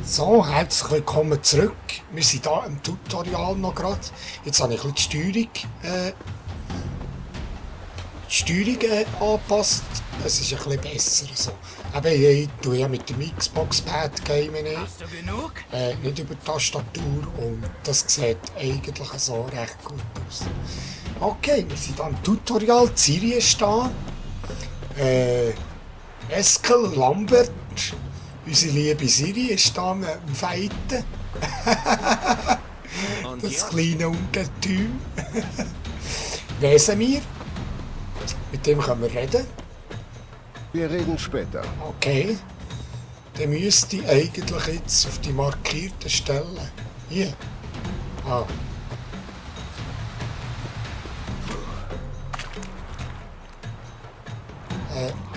So, herzlich willkommen zurück. Wir sind hier im Tutorial noch gerade. Jetzt habe ich ein bisschen die Steuerung angepasst. Es ist ein bisschen besser. So. Eben, ich tue ja mit dem Xbox-Pad gamen nicht über die Tastatur und das sieht eigentlich so recht gut aus. Okay, wir sind hier im Tutorial. Siri ist da. Eskel Lambert. Unsere liebe Siri ist da am Fighten. Das kleine Ungetüm. Lesen wir. Mit dem können wir reden. Wir reden später. Okay. Dann müsste ich eigentlich jetzt auf die markierten Stellen. Hier. Ah.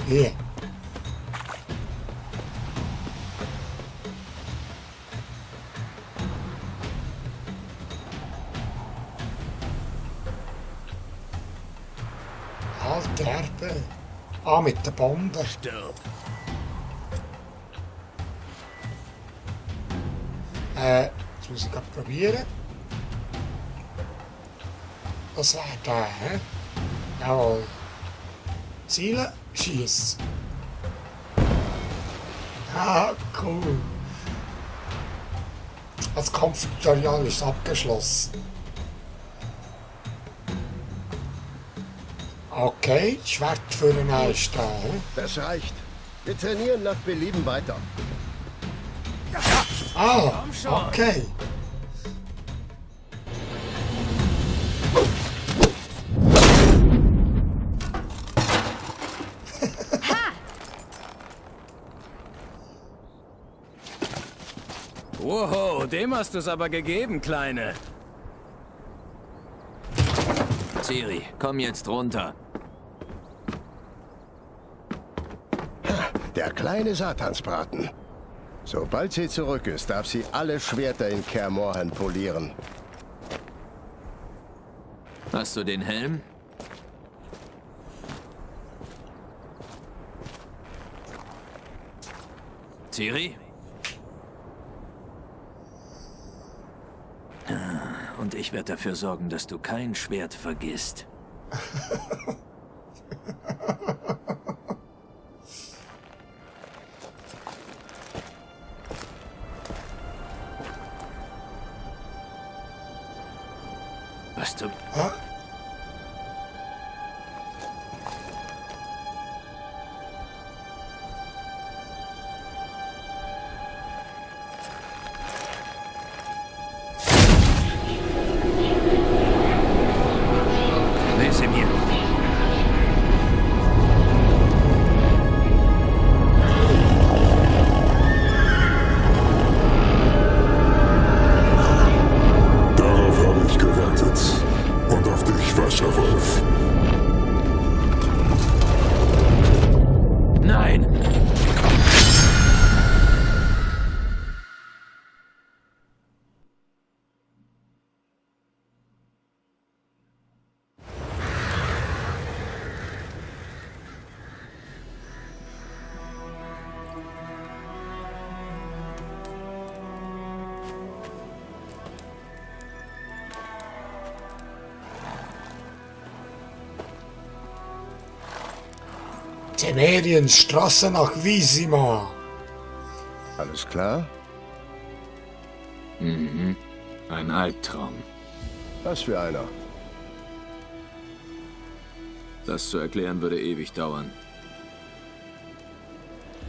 Hier. Halt Erbe. Ah, mit der Bombe. Stirb. Jetzt muss ich gerade probieren. Das wäre der, hä? Jawohl. Zielen, schießen. Ah, cool. Das Kampftutorial ist abgeschlossen. Okay, Schwert für den Einstein. Das reicht. Wir trainieren nach Belieben weiter. Ah, okay. Wow, dem hast du's aber gegeben, Kleine. Siri, komm jetzt runter. Der kleine Satansbraten. Sobald sie zurück ist, darf sie alle Schwerter in Kaer Morhen polieren. Hast du den Helm? Siri? Und ich werde dafür sorgen, dass du kein Schwert vergisst. Was du... Hä? Lese mir. Darauf habe ich gewartet. Und auf dich, Wasserwolf. Nein! Temeriens Straße nach Visima. Alles klar? Mhm. Ein Albtraum. Was für einer? Das zu erklären würde ewig dauern.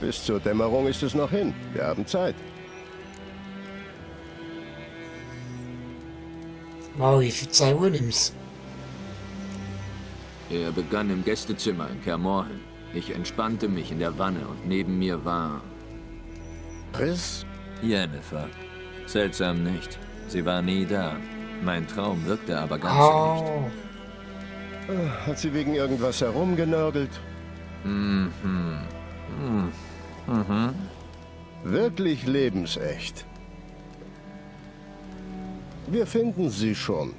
Bis zur Dämmerung ist es noch hin. Wir haben Zeit. Mal, ich erzähle ihm's. Er begann im Gästezimmer in Kaer Morhen. Ich entspannte mich in der Wanne und neben mir war... Chris? Jennifer. Seltsam nicht. Sie war nie da. Mein Traum wirkte aber ganz so nicht. Hat sie wegen irgendwas herumgenörgelt? Wirklich lebensecht. Wir finden sie schon.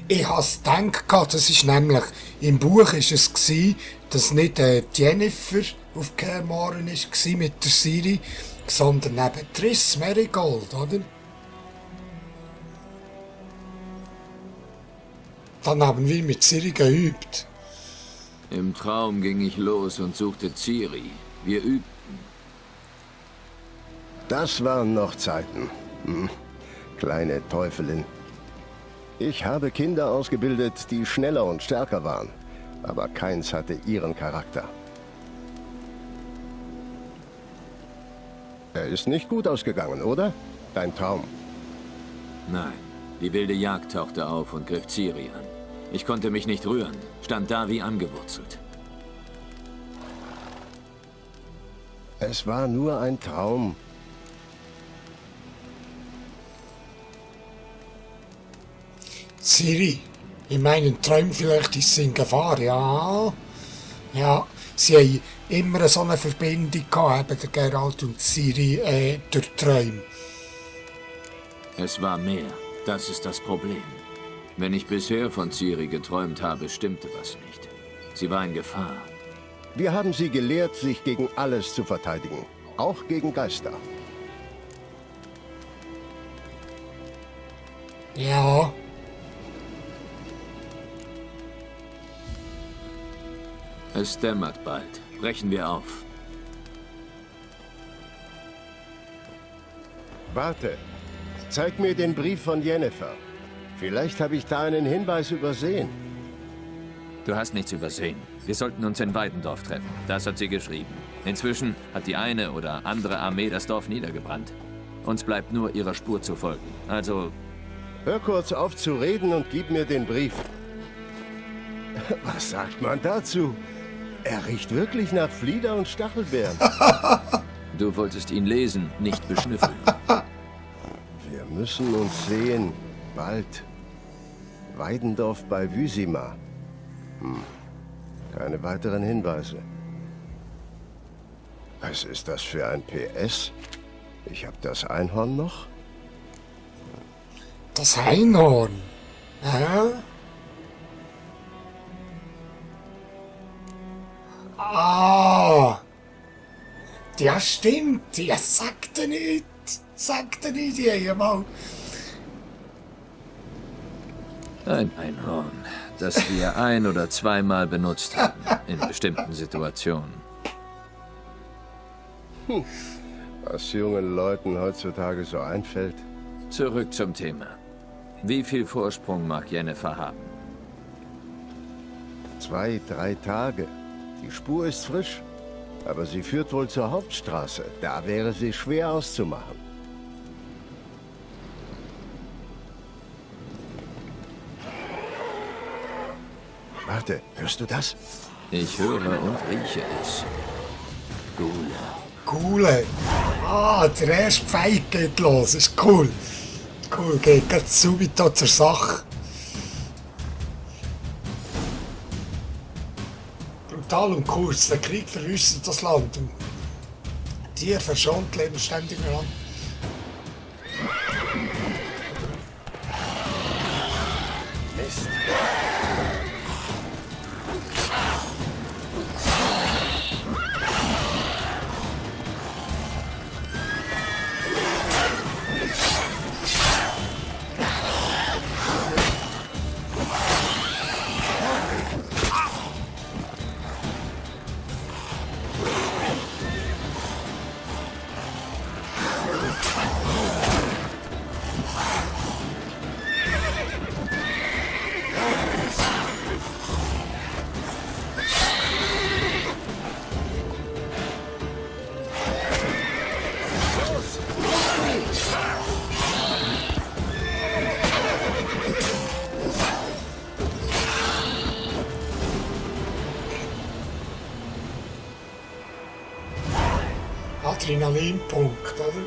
Ich habe es gedacht, das ist nämlich, im Buch war es, dass nicht Jennifer auf Kaer Morhen war mit der Ciri, sondern eben Triss Merigold, oder? Dann haben wir mit Ciri geübt. Im Traum ging ich los und suchte Ciri. Wir übten. Das waren noch Zeiten. Kleine Teufelin. Ich habe Kinder ausgebildet, die schneller und stärker waren. Aber keins hatte ihren Charakter. Er ist nicht gut ausgegangen, oder? Dein Traum. Nein, die wilde Jagd tauchte auf und griff Ciri an. Ich konnte mich nicht rühren, stand da wie angewurzelt. Es war nur ein Traum. Ciri, in meinen Träumen vielleicht ist sie in Gefahr, ja. Ja, sie haben immer so eine Verbindung gehabt, eben der Geralt und Ciri, durch Träume. Es war mehr, das ist das Problem. Wenn ich bisher von Ciri geträumt habe, stimmte was nicht. Sie war in Gefahr. Wir haben sie gelehrt, sich gegen alles zu verteidigen. Auch gegen Geister. Ja. Es dämmert bald. Brechen wir auf. Warte. Zeig mir den Brief von Yennefer. Vielleicht habe ich da einen Hinweis übersehen. Du hast nichts übersehen. Wir sollten uns in Weidendorf treffen. Das hat sie geschrieben. Inzwischen hat die eine oder andere Armee das Dorf niedergebrannt. Uns bleibt nur ihrer Spur zu folgen. Also... Hör kurz auf zu reden und gib mir den Brief. Was sagt man dazu? Er riecht wirklich nach Flieder und Stachelbeeren. Du wolltest ihn lesen, nicht beschnüffeln. Wir müssen uns sehen. Bald. Weidendorf bei Wysima. Keine weiteren Hinweise. Was ist das für ein PS? Ich habe das Einhorn noch? Das Einhorn. Hä? Ah. Ja, stimmt. Ja, sagte nicht. Sagte nicht, ja mal. Ein Einhorn, das wir ein- oder zweimal benutzt haben, in bestimmten Situationen. Was jungen Leuten heutzutage so einfällt. Zurück zum Thema. Wie viel Vorsprung mag Yennefer haben? 2, 3 Tage. Die Spur ist frisch. Aber sie führt wohl zur Hauptstraße. Da wäre sie schwer auszumachen. Warte, hörst du das? Ich höre und rieche es. Gule. Coole. Ah, der erste Pfeil geht los. Ist cool. Cool, geht ganz subito zur Sache. Brutal und kurz. Der Krieg verwüstet das Land. Und Tiere verschont, leben ständig im Land. Mist. Adrenalinpunkt, oder?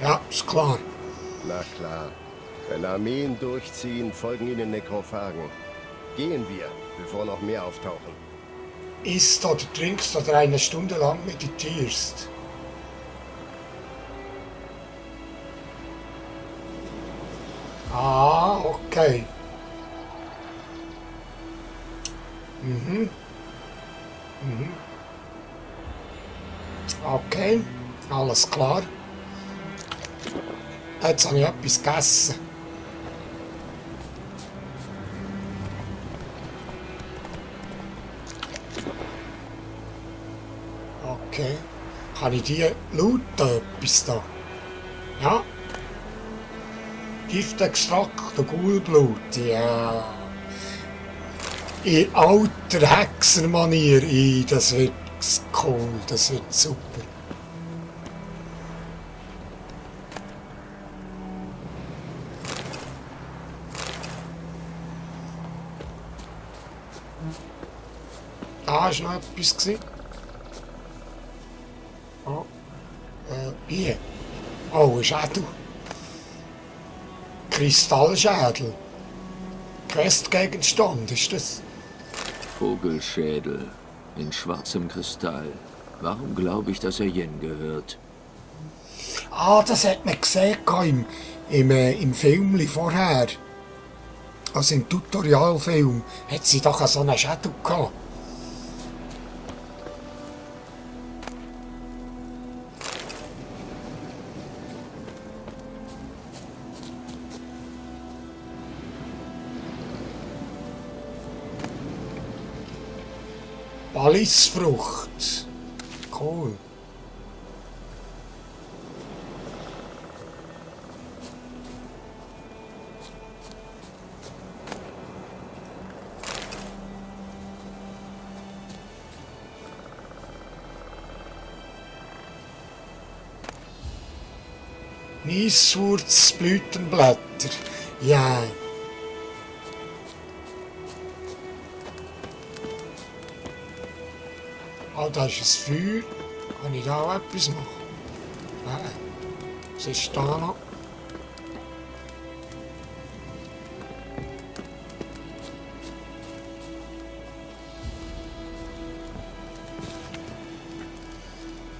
Ja, ist klar. Na klar. Wenn Armeen durchziehen, folgen ihnen Nekrophagen. Gehen wir, bevor noch mehr auftauchen. Isst oder trinkst oder eine Stunde lang meditierst. Ah, okay. Okay, alles klar. Jetzt habe ich etwas gegessen. Okay. Kann ich die looten, etwas da? Ja. Giftextrakt und Ghoulblut, ja. In alter Hexermanier, das wird cool, das wird super. Da war noch etwas. Oh, hier. Oh, ein Schädel. Kristallschädel. Questgegenstand, ist das? Vogelschädel in schwarzem Kristall. Warum glaube ich, dass er Yen gehört? Ah, das hat man gesehen im Film vorher. Also im Tutorialfilm hat sie doch so einen Schädel gehabt. Balisfrucht. Cool. Nieswurzblütenblätter. Ja. Ah, da ist ein Feuer. Kann ich da auch etwas machen? Nein. Was ist da noch?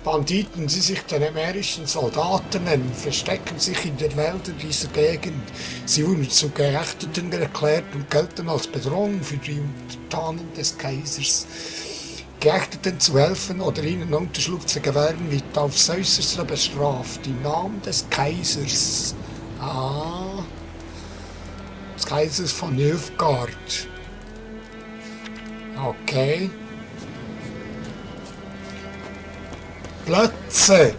Banditen, die sich den amerikanischen Soldaten nennen, verstecken sich in den Wäldern dieser Gegend. Sie wurden zu Geächteten erklärt und gelten als Bedrohung für die Untertanen des Kaisers. Geächteten zu helfen oder ihnen Unterschlupf zu gewähren, wird aufs Äußerste bestraft. Im Namen des Kaisers. Ah. Des Kaisers von Nilfgaard. Okay. Plätze!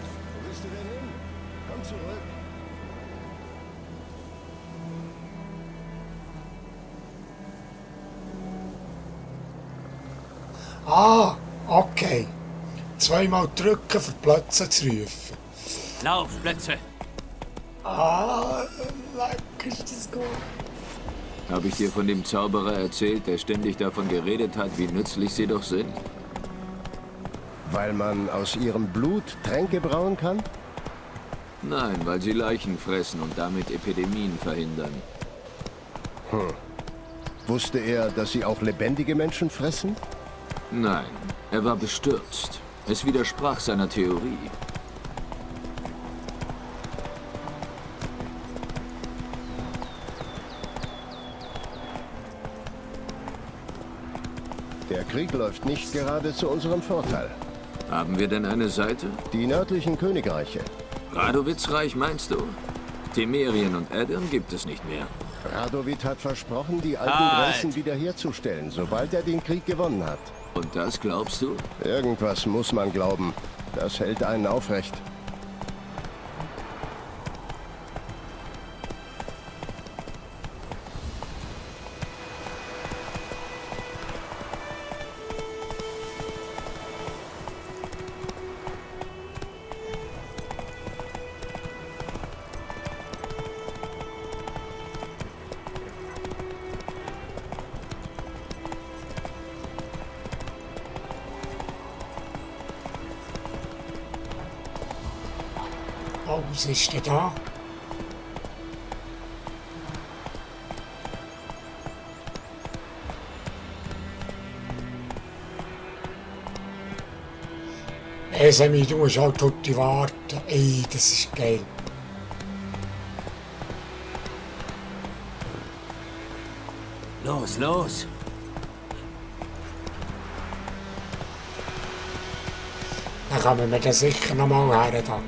Ah, okay. Zweimal drücken, für Plätze zu rufen. Lauf, Plätze! Ah, lecker ist das gut. Habe ich dir von dem Zauberer erzählt, der ständig davon geredet hat, wie nützlich sie doch sind? Weil man aus ihrem Blut Tränke brauen kann? Nein, weil sie Leichen fressen und damit Epidemien verhindern. Wusste er, dass sie auch lebendige Menschen fressen? Nein, er war bestürzt. Es widersprach seiner Theorie. Der Krieg läuft nicht gerade zu unserem Vorteil. Haben wir denn eine Seite? Die nördlichen Königreiche. Radowitzreich meinst du? Temerien und Edirn gibt es nicht mehr. Radovid hat versprochen, die alten Grenzen wiederherzustellen, sobald er den Krieg gewonnen hat. Und das glaubst du? Irgendwas muss man glauben. Das hält einen aufrecht. Oh, was ist denn da? Semi, du musst halt dort warten. Ey, das ist geil. Los, los! Dann kommen wir da sicher noch mal her. Da.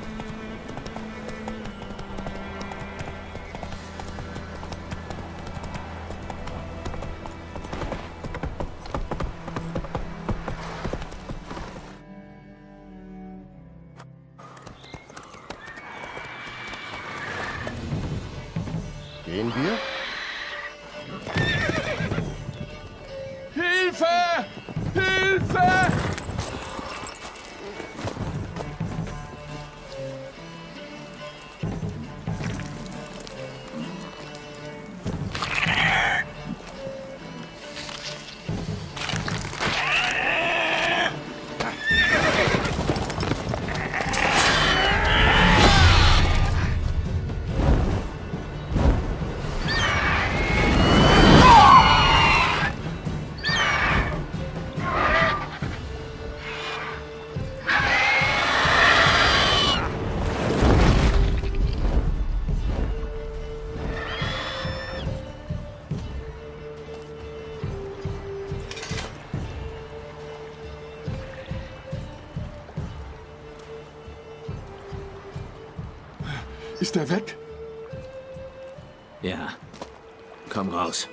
Gehen wir? Hilfe! Hilfe! Ist er weg? Ja. Komm raus.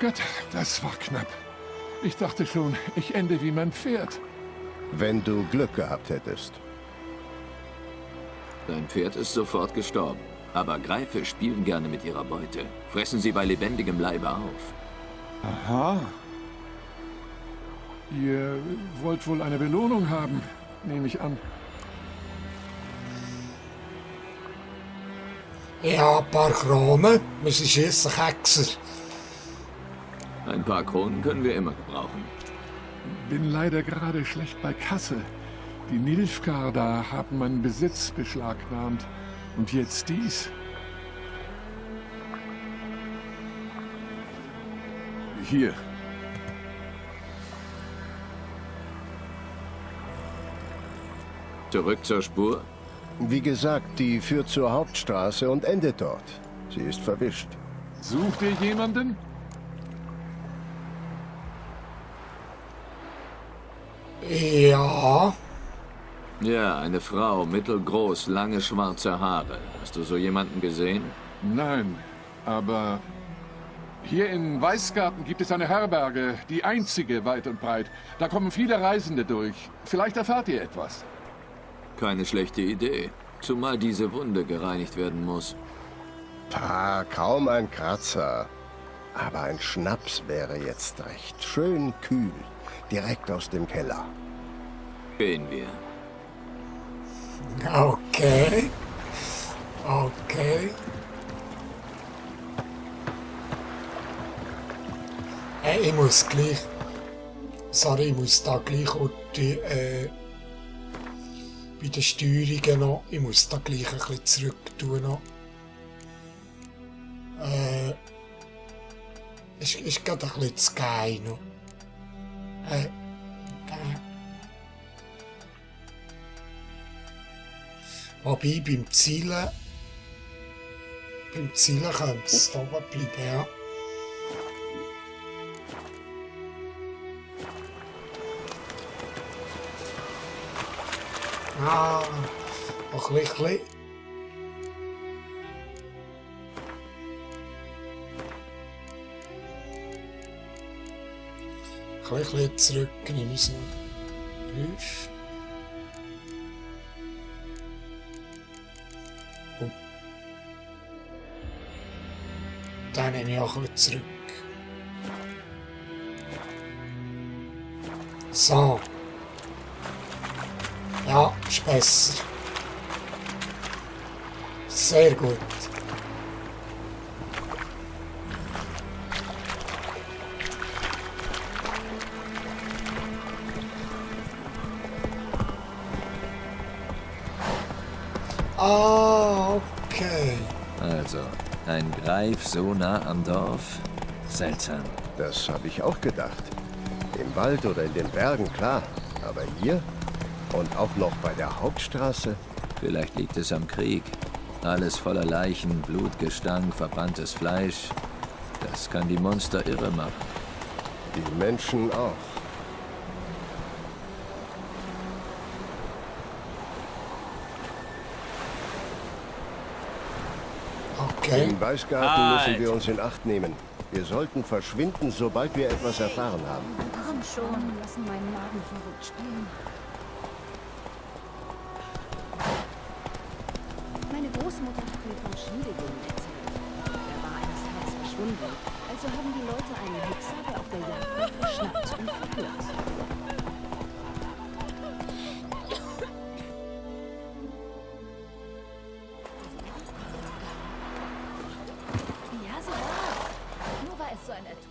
Gott, das war knapp. Ich dachte schon, ich ende wie mein Pferd. Wenn du Glück gehabt hättest. Dein Pferd ist sofort gestorben. Aber Greife spielen gerne mit ihrer Beute. Fressen sie bei lebendigem Leibe auf. Aha. Ihr wollt wohl eine Belohnung haben, nehme ich an. Ja, ein paar Kronen. Wir sind schliesslich Hexer. Ein paar Kronen können wir immer gebrauchen. Bin leider gerade schlecht bei Kasse. Die Nilfgaard da haben meinen Besitz beschlagnahmt. Und jetzt dies. Hier. Zurück zur Spur? Wie gesagt, die führt zur Hauptstraße und endet dort. Sie ist verwischt. Sucht ihr jemanden? Ja. Ja, eine Frau, mittelgroß, lange schwarze Haare. Hast du so jemanden gesehen? Nein, aber hier in Weißgarten gibt es eine Herberge, die einzige weit und breit. Da kommen viele Reisende durch. Vielleicht erfahrt ihr etwas. Keine schlechte Idee. Zumal diese Wunde gereinigt werden muss. Kaum ein Kratzer. Aber ein Schnaps wäre jetzt recht. Schön kühl. Direkt aus dem Keller. Gehen wir. Okay. Okay. Ich muss gleich... Sorry, ich muss da gleich auch die, bei den Steuerungen noch... Ich muss da gleich ein bisschen zurück tun noch. Ist gerade ein bisschen zu geil noch. Wobei beim Zielen könnte es da oben bleiben, ja. Noch ein bisschen. Ein bisschen zurück, nehme ich es noch. 5. Und dann nehme ich auch ein bisschen zurück. So. Ja, ist besser. Sehr gut. Okay. Also, ein Greif so nah am Dorf? Seltsam. Das habe ich auch gedacht. Im Wald oder in den Bergen, klar. Aber hier? Und auch noch bei der Hauptstraße? Vielleicht liegt es am Krieg. Alles voller Leichen, Blutgestank, verbranntes Fleisch. Das kann die Monster irre machen. Die Menschen auch. Okay. Im Weißgarten müssen wir uns in Acht nehmen. Wir sollten verschwinden, sobald wir etwas erfahren haben. Komm schon, lassen meinen Magen verrückt spielen. Meine Großmutter hat mir vom Schmiedejungen erzählt. Er war eines Tages verschwunden. Also haben die Leute einen Hexer, der auf der Jagd war, geschnappt und verhört. Ja, so war's. Nur war es so ein Ertrug.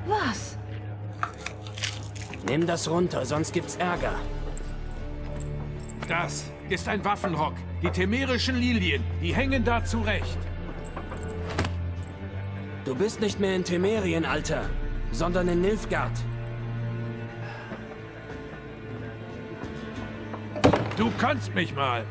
Was? Nimm das runter, sonst gibt's Ärger. Das ist ein Waffenrock. Die temerischen Lilien, die hängen da zurecht. Du bist nicht mehr in Temerien, Alter, sondern in Nilfgaard. Du kannst mich mal.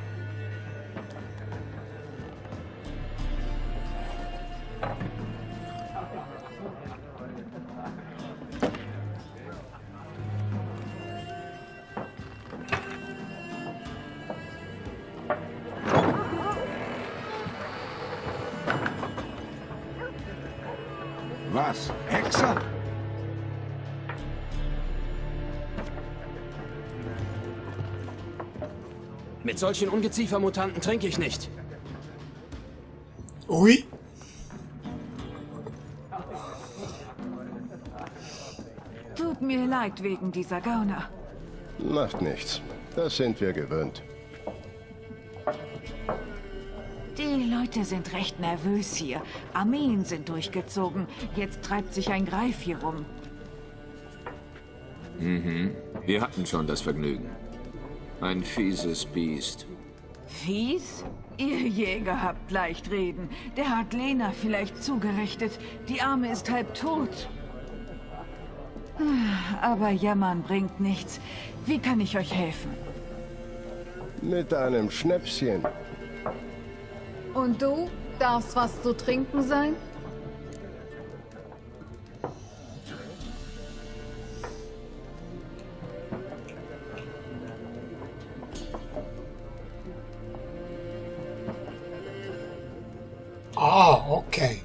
Was? Hexer? Mit solchen Ungeziefermutanten trinke ich nicht. Ui. Tut mir leid wegen dieser Gauner. Macht nichts. Das sind wir gewöhnt. Die Leute sind recht nervös hier. Armeen sind durchgezogen. Jetzt treibt sich ein Greif hier rum. Wir hatten schon das Vergnügen. Ein fieses Biest. Fies? Ihr Jäger habt leicht reden. Der hat Lena vielleicht zugerichtet. Die Arme ist halb tot. Aber jammern bringt nichts. Wie kann ich euch helfen? Mit einem Schnäpschen. Und du? Darf's was zu trinken sein? Ah, okay.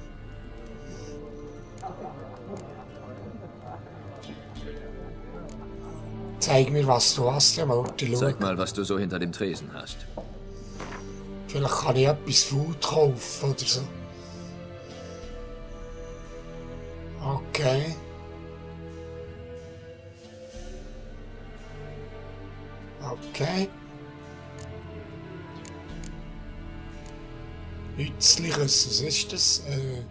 Zeig mir, was du hast, ja, Morty. Zeig mal, was du so hinter dem Tresen hast. Vielleicht kann ich etwas Food kaufen oder so. Okay. Okay. Nützliches, was ist das? Eine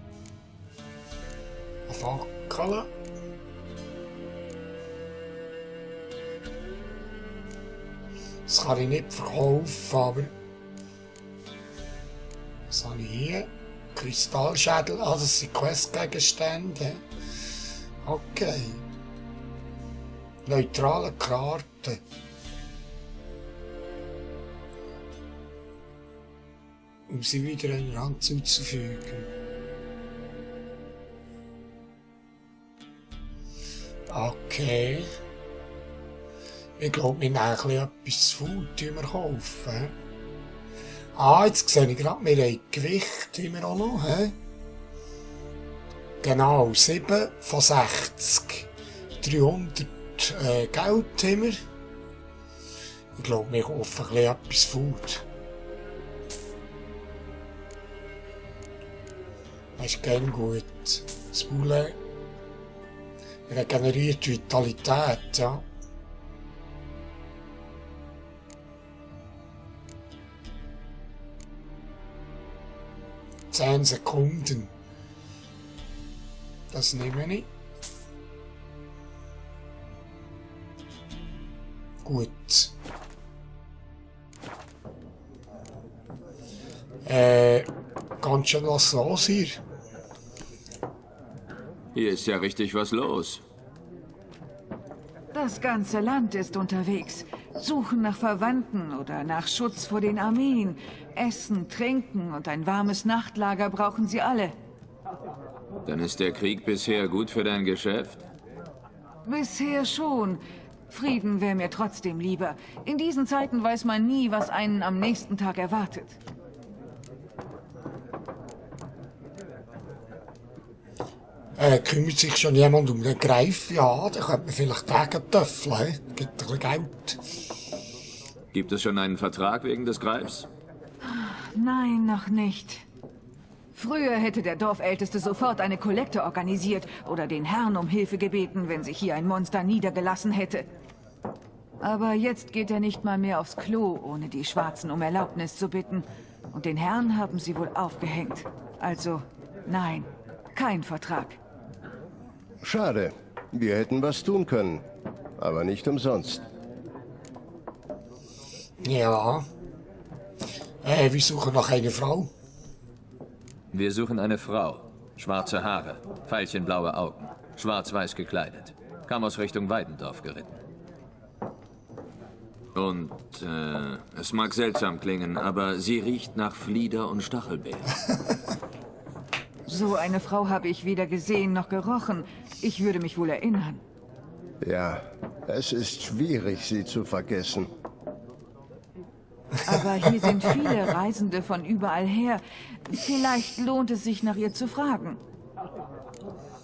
Fackel. Das kann ich nicht verkaufen, aber... Was habe ich hier? Kristallschädel, ah, das sind Questgegenstände. Okay. Neutrale Karte. Um sie wieder einer Hand zuzufügen. Okay. Ich glaube, wir nehmen etwas zu Food kaufen. Ah, jetzt sehe ich gerade, wir haben Gewicht immer auch noch. He? Genau, 7 von 60. 300 Geld haben wir. Ich glaube, wir kaufen etwas Food. Das ist gerne gut. Das Poulet regeneriert Vitalität, ja. Zehn Sekunden. Das nehme ich. Gut. Ganz schön was los hier. Hier ist ja richtig was los. Das ganze Land ist unterwegs. Suchen nach Verwandten oder nach Schutz vor den Armeen. Essen, Trinken und ein warmes Nachtlager brauchen sie alle. Dann ist der Krieg bisher gut für dein Geschäft? Bisher schon. Frieden wäre mir trotzdem lieber. In diesen Zeiten weiß man nie, was einen am nächsten Tag erwartet. Kümmert sich schon jemand um den Greif? Ja, dann könnte man vielleicht gegen töffeln. Gibt ein bisschen Geld. Gibt es schon einen Vertrag wegen des Greifs? Nein, noch nicht. Früher hätte der Dorfälteste sofort eine Kollekte organisiert oder den Herrn um Hilfe gebeten, wenn sich hier ein Monster niedergelassen hätte. Aber jetzt geht er nicht mal mehr aufs Klo, ohne die Schwarzen um Erlaubnis zu bitten. Und den Herrn haben sie wohl aufgehängt. Also, nein, kein Vertrag. Schade. Wir hätten was tun können. Aber nicht umsonst. Ja. Wir suchen nach einer Frau. Wir suchen eine Frau. Schwarze Haare, veilchenblaue Augen, schwarz-weiß gekleidet. Kam aus Richtung Weidendorf geritten. Und, es mag seltsam klingen, aber sie riecht nach Flieder und Stachelbeeren. So eine Frau habe ich weder gesehen noch gerochen. Ich würde mich wohl erinnern. Ja, es ist schwierig, sie zu vergessen. Aber hier sind viele Reisende von überall her. Vielleicht lohnt es sich, nach ihr zu fragen.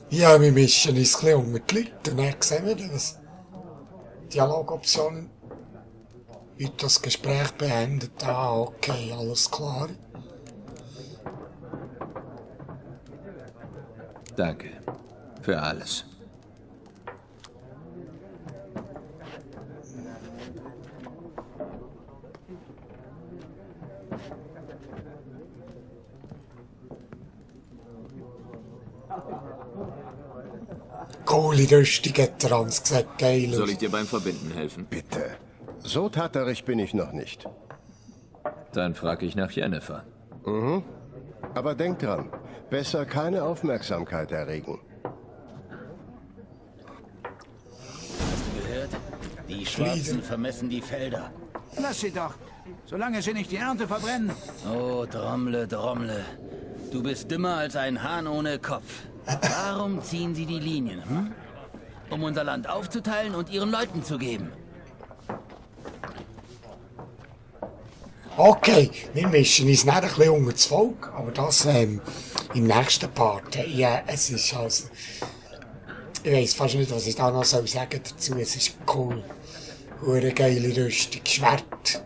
Ja, wir mischen uns ein bisschen um mit den Leuten. Dann sehen wir das. Dialogoptionen. Wird das Gespräch beendet? Ah, okay, alles klar. Danke. Für alles. Coole Rüstung hat er ans gesagt, geil. Soll ich dir beim Verbinden helfen? Bitte. So taterig bin ich noch nicht. Dann frage ich nach Jennifer. Mhm. Aber denk dran, besser keine Aufmerksamkeit erregen. Hast du gehört? Die Schwarzen vermessen die Felder. Lass sie doch, solange sie nicht die Ernte verbrennen. Oh, Drommle, Drommle. Du bist dümmer als ein Hahn ohne Kopf. Warum ziehen sie die Linien, hm? Um unser Land aufzuteilen und ihren Leuten zu geben. Okay, wir mischen uns nicht ein bisschen unter das Volk, aber das im nächsten Part. Ja, es ist also... Ich weiss fast nicht, was ich da noch sagen soll dazu. Es ist cool. Hure geile Rüstung, Schwert.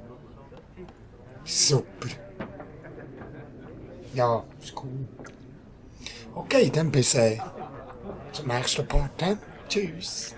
Super. Ja, ist cool. Okay, dann bis zum nächsten Part. Tschüss.